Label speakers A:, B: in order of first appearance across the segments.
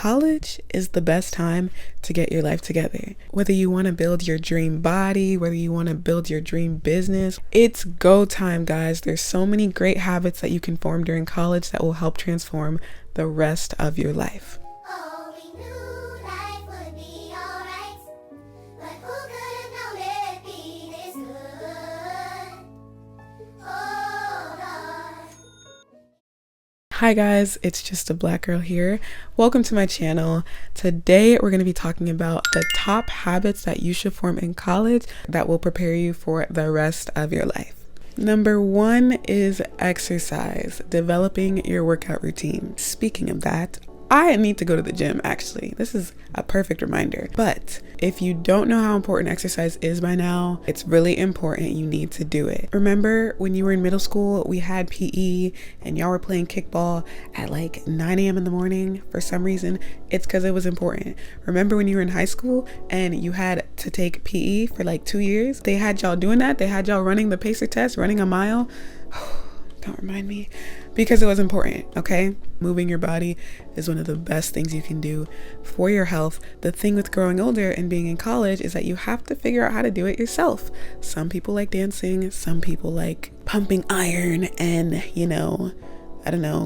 A: College is the best time to get your life together. Whether you want to build your dream body, whether you want to build your dream business, it's go time, guys. There's so many great habits that you can form during college that will help transform the rest of your life. Hi guys, it's Just a Black Girl here. Welcome to my channel. Today we're going to be talking about the top habits that you should form in college that will prepare you for the rest of your life. Number 1 is exercise, developing your workout routine. Speaking of that, I need to go to the gym actually. This is a perfect reminder. But if you don't know how important exercise is by now, it's really important. You need to do it. Remember when you were in middle school, we had PE and y'all were playing kickball at like 9 a.m. in the morning for some reason? It's because it was important. Remember when you were in high school and you had to take PE for like 2 years? They had y'all doing that. They had y'all running the pacer test, running a mile. Don't remind me, because it was important, okay? Moving your body is one of the best things you can do for your health. The thing with growing older and being in college is that you have to figure out how to do it yourself. Some people like dancing, some people like pumping iron and,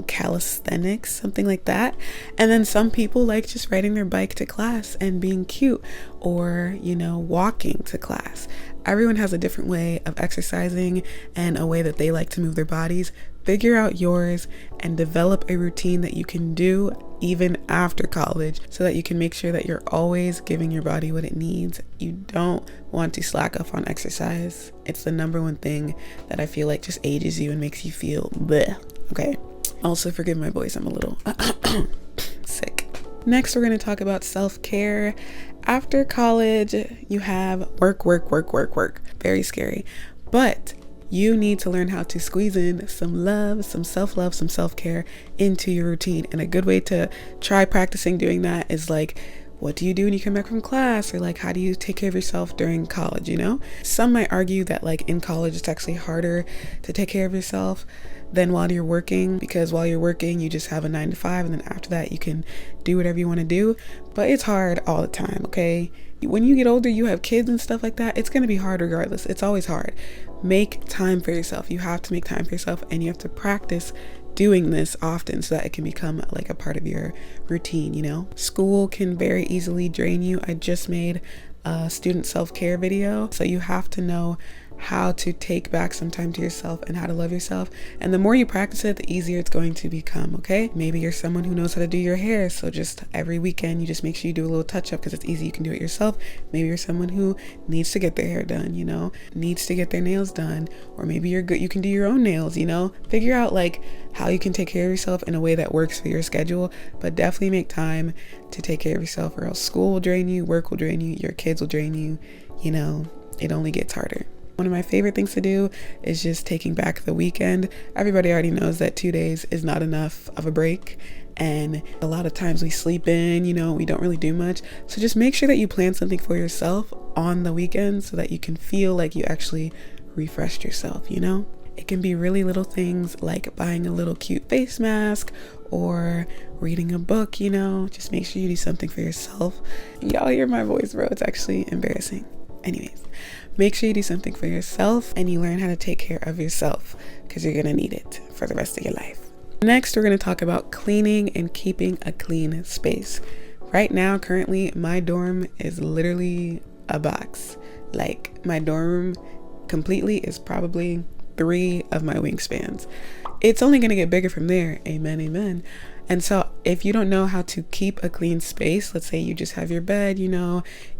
A: calisthenics, something like that. And then some people like just riding their bike to class and being cute, or, walking to class. Everyone has a different way of exercising and a way that they like to move their bodies. Figure out yours and develop a routine that you can do even after college so that you can make sure that you're always giving your body what it needs. You don't want to slack off on exercise. It's the number one thing that I feel like just ages you and makes you feel bleh. Okay. Also, forgive my voice. I'm a little sick. Next, we're going to talk about self-care. After college, you have work. Very scary. But you need to learn how to squeeze in some love, some self-love, some self-care into your routine. And a good way to try practicing doing that is like, what do you do when you come back from class? Or like, how do you take care of yourself during college, Some might argue that like in college, it's actually harder to take care of yourself than while you're working, because while you're working, you just have a 9 to 5. And then after that, you can do whatever you want to do. But it's hard all the time, okay? When you get older, you have kids and stuff like that. It's going to be hard regardless. It's always hard. Make time for yourself. You have to make time for yourself, and you have to practice doing this often so that it can become like a part of your routine, School can very easily drain you. I just made a student self-care video, so you have to know how to take back some time to yourself and how to love yourself. And the more you practice it, the easier it's going to become, okay? Maybe you're someone who knows how to do your hair, so just every weekend you just make sure you do a little touch up because it's easy, you can do it yourself. Maybe you're someone who needs to get their hair done, needs to get their nails done, or maybe you're good, you can do your own nails, Figure out like how you can take care of yourself in a way that works for your schedule, but definitely make time to take care of yourself, or else school will drain you, work will drain you, your kids will drain you, it only gets harder. One of my favorite things to do is just taking back the weekend. Everybody already knows that 2 days is not enough of a break. And a lot of times we sleep in, we don't really do much. So just make sure that you plan something for yourself on the weekend so that you can feel like you actually refreshed yourself, It can be really little things like buying a little cute face mask or reading a book, Just make sure you do something for yourself. Y'all hear my voice, bro. It's actually embarrassing. Anyways, make sure you do something for yourself and you learn how to take care of yourself because you're going to need it for the rest of your life. Next, we're going to talk about cleaning and keeping a clean space. Right now, currently, my dorm is literally a box. Like, my dorm completely is probably 3 of my wingspans. It's only going to get bigger from there. Amen, amen. And so if you don't know how to keep a clean space, let's say you just have your bed,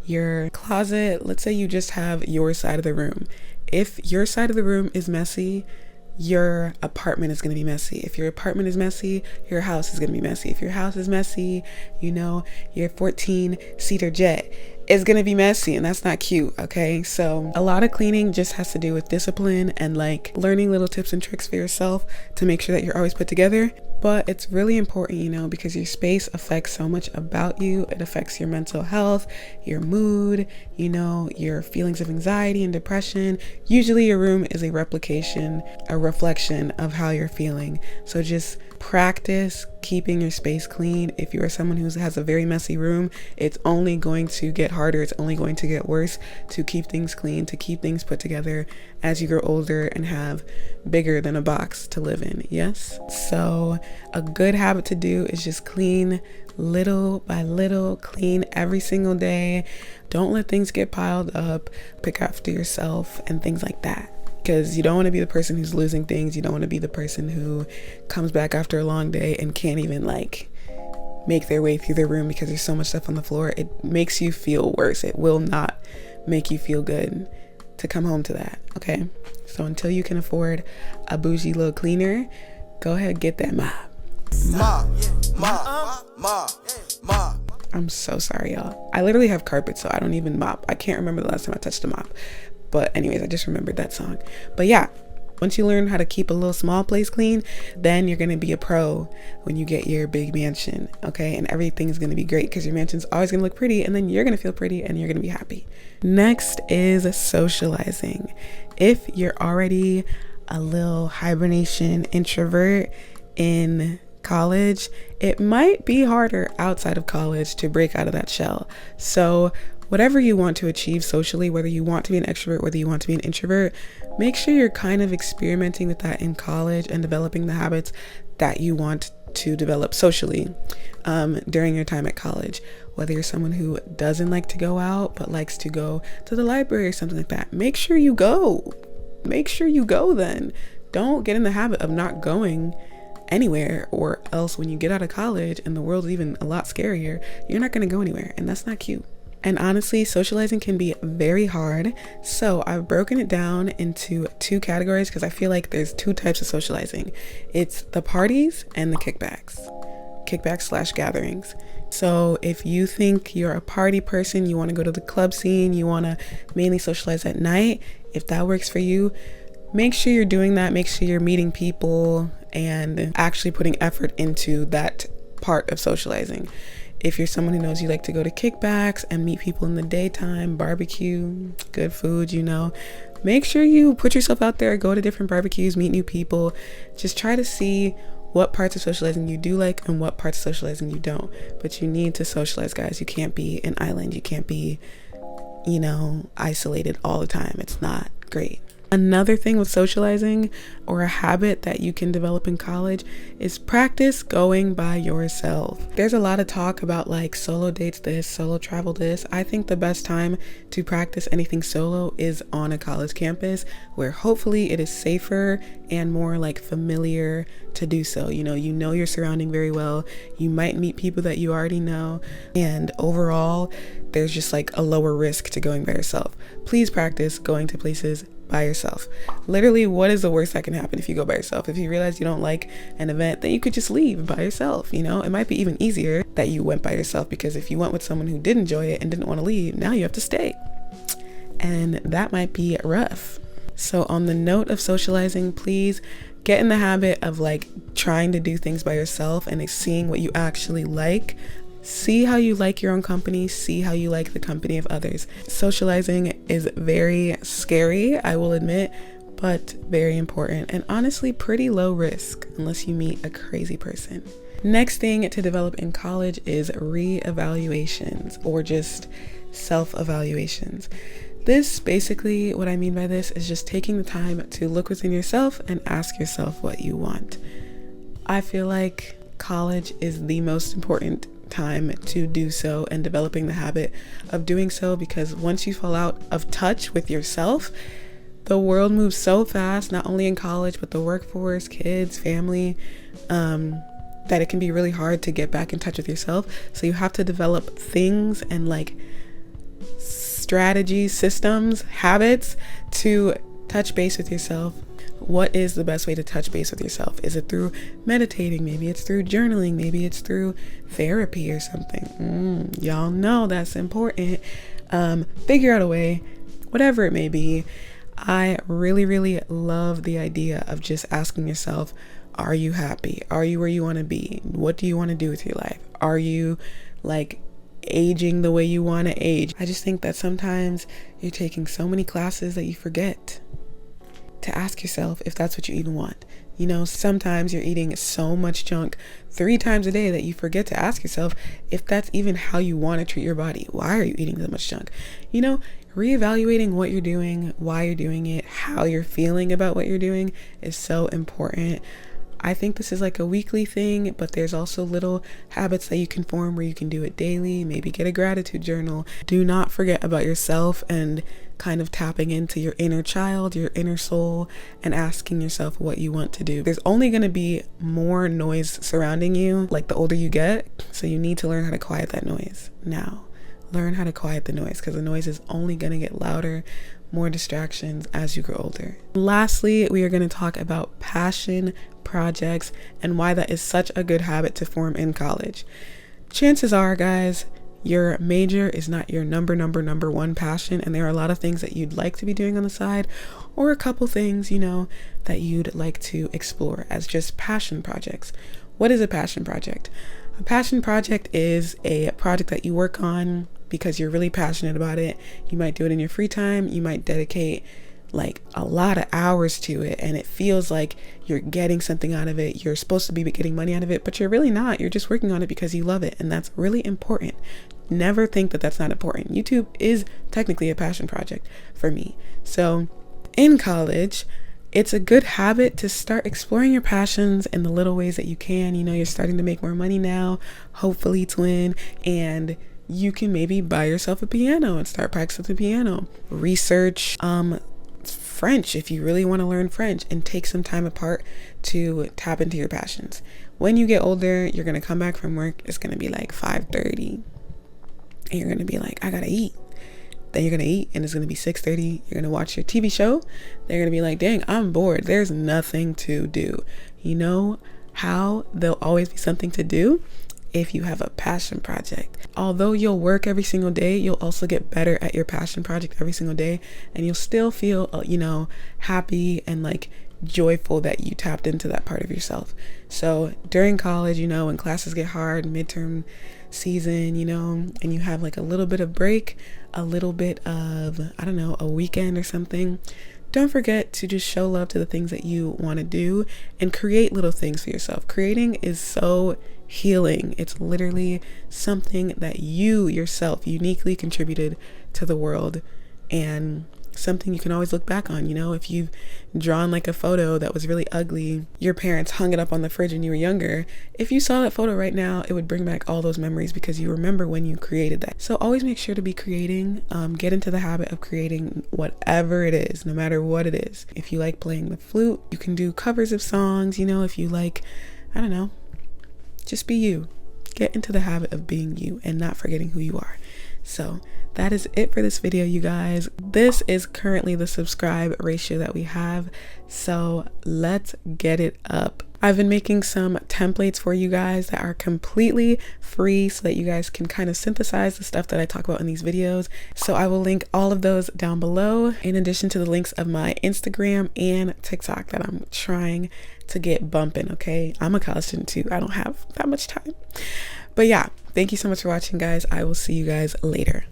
A: your closet, let's say you just have your side of the room. If your side of the room is messy, your apartment is going to be messy. If your apartment is messy, your house is going to be messy. If your house is messy, your 14-seater jet is going to be messy, and that's not cute, okay? So a lot of cleaning just has to do with discipline and like learning little tips and tricks for yourself to make sure that you're always put together. But it's really important, because your space affects so much about you. It affects your mental health, your mood, your feelings of anxiety and depression. Usually your room is a reflection of how you're feeling. So just practice keeping your space clean. If you are someone who has a very messy room, it's only going to get harder. It's only going to get worse to keep things clean, to keep things put together as you grow older and have bigger than a box to live in. Yes? So a good habit to do is just clean little by little, clean every single day. Don't let things get piled up. Pick after yourself and things like that. Because you don't want to be the person who's losing things. You don't want to be the person who comes back after a long day and can't even like make their way through their room because there's so much stuff on the floor. It makes you feel worse. It will not make you feel good to come home to that. Okay? So until you can afford a bougie little cleaner, go ahead, get that mop. I'm so sorry, y'all. I literally have carpet, so I don't even mop. I can't remember the last time I touched a mop. But anyways, I just remembered that song. But yeah, once you learn how to keep a little small place clean, then you're going to be a pro when you get your big mansion, okay? And everything's going to be great because your mansion's always going to look pretty, and then you're going to feel pretty and you're going to be happy. Next is socializing. If you're already a little hibernation introvert in college, it might be harder outside of college to break out of that shell. So whatever you want to achieve socially, whether you want to be an extrovert, whether you want to be an introvert, make sure you're kind of experimenting with that in college and developing the habits that you want to develop socially during your time at college. Whether you're someone who doesn't like to go out but likes to go to the library or something like that, make sure you go. Make sure you go then. Don't get in the habit of not going anywhere, or else when you get out of college and the world's even a lot scarier, you're not going to go anywhere, and that's not cute. And honestly, socializing can be very hard. So I've broken it down into two categories because I feel like there's two types of socializing. It's the parties and the kickbacks/gatherings. So if you think you're a party person, you want to go to the club scene, you want to mainly socialize at night, if that works for you, make sure you're doing that. Make sure you're meeting people and actually putting effort into that part of socializing. If you're someone who knows you like to go to kickbacks and meet people in the daytime, barbecue, good food, make sure you put yourself out there, go to different barbecues, meet new people. Just try to see what parts of socializing you do like and what parts of socializing you don't. But you need to socialize, guys. You can't be an island. You can't be, isolated all the time. It's not great. Another thing with socializing, or a habit that you can develop in college, is practice going by yourself. There's a lot of talk about like solo dates this, solo travel this. I think the best time to practice anything solo is on a college campus, where hopefully it is safer and more like familiar to do so. You know your surrounding very well. You might meet people that you already know, and overall there's just like a lower risk to going by yourself. Please practice going to places by yourself. Literally, what is the worst that can happen if you go by yourself? If you realize you don't like an event, then you could just leave by yourself. It might be even easier that you went by yourself, because if you went with someone who did enjoy it and didn't want to leave, now you have to stay, and that might be rough. So on the note of socializing, please get in the habit of like trying to do things by yourself and seeing what you actually like. See how you like your own company. See how you like the company of others. Socializing is very scary, I will admit, but very important, and honestly pretty low risk unless you meet a crazy person. Next thing to develop in college is re-evaluations, or just self-evaluations. This basically, what I mean by this is just taking the time to look within yourself and ask yourself what you want. I feel like college is the most important time to do so, and developing the habit of doing so, because once you fall out of touch with yourself, the world moves so fast, not only in college but the workforce, kids, family, that it can be really hard to get back in touch with yourself. So you have to develop things and like strategies, systems, habits to touch base with yourself. What is the best way to touch base with yourself? Is it through meditating? Maybe it's through journaling. Maybe it's through therapy or something. Y'all know that's important. Figure out a way, whatever it may be. I really, really love the idea of just asking yourself, are you happy? Are you where you want to be? What do you want to do with your life? Are you like aging the way you want to age? I just think that sometimes you're taking so many classes that you forget to ask yourself if that's what you even want. You know, sometimes you're eating so much junk 3 times a day that you forget to ask yourself if that's even how you want to treat your body. Why are you eating so much junk? You know, reevaluating what you're doing, why you're doing it, how you're feeling about what you're doing is so important. I think this is like a weekly thing, but there's also little habits that you can form where you can do it daily. Maybe get a gratitude journal. Do not forget about yourself and kind of tapping into your inner child, your inner soul, and asking yourself what you want to do. There's only going to be more noise surrounding you, like the older you get. So you need to learn how to quiet that noise now. Learn how to quiet the noise, because the noise is only going to get louder, more distractions as you grow older. Lastly, we are going to talk about passion projects and why that is such a good habit to form in college. Chances are, guys, your major is not your number one passion, and there are a lot of things that you'd like to be doing on the side, or a couple things, you know, that you'd like to explore as just passion projects. What is a passion project? A passion project is a project that you work on because you're really passionate about it. You might do it in your free time. You might dedicate like a lot of hours to it, and it feels like you're getting something out of it. You're supposed to be getting money out of it, but you're really not. You're just working on it because you love it, and that's really important. Never think that that's not important. YouTube is technically a passion project for me. So in college, it's a good habit to start exploring your passions in the little ways that you can. You know, you're starting to make more money now, hopefully, twin, and you can maybe buy yourself a piano and start practicing the piano. Research French if you really want to learn French, and take some time apart to tap into your passions. When you get older, you're going to come back from work. It's going to be like 5:30, and you're going to be like, I gotta eat. Then you're going to eat, and it's going to be 6:30. You're going to watch your TV show. They're going to be like, dang, I'm bored. There's nothing to do. You know how there'll always be something to do? If you have a passion project. Although you'll work every single day, you'll also get better at your passion project every single day, and you'll still feel, you know, happy and like joyful that you tapped into that part of yourself. So during college, you know, when classes get hard, midterm season, you know, and you have like a little bit of break, a little bit of, I don't know, a weekend or something, don't forget to just show love to the things that you want to do and create little things for yourself. Creating is so healing. It's literally something that you yourself uniquely contributed to the world, and something you can always look back on. You know, if you've drawn like a photo that was really ugly, your parents hung it up on the fridge when you were younger, if you saw that photo right now, it would bring back all those memories because you remember when you created that. So always make sure to be creating. Get into the habit of creating whatever it is, no matter what it is. If you like playing the flute, you can do covers of songs. You know, if you like, I don't know, just be you. Get into the habit of being you and not forgetting who you are. So that is it for this video, you guys. This is currently the subscribe ratio that we have, so let's get it up. I've been making some templates for you guys that are completely free so that you guys can kind of synthesize the stuff that I talk about in these videos. So I will link all of those down below, in addition to the links of my Instagram and TikTok that I'm trying to get bumping, okay? I'm a college student too. I don't have that much time. But yeah, thank you so much for watching, guys. I will see you guys later.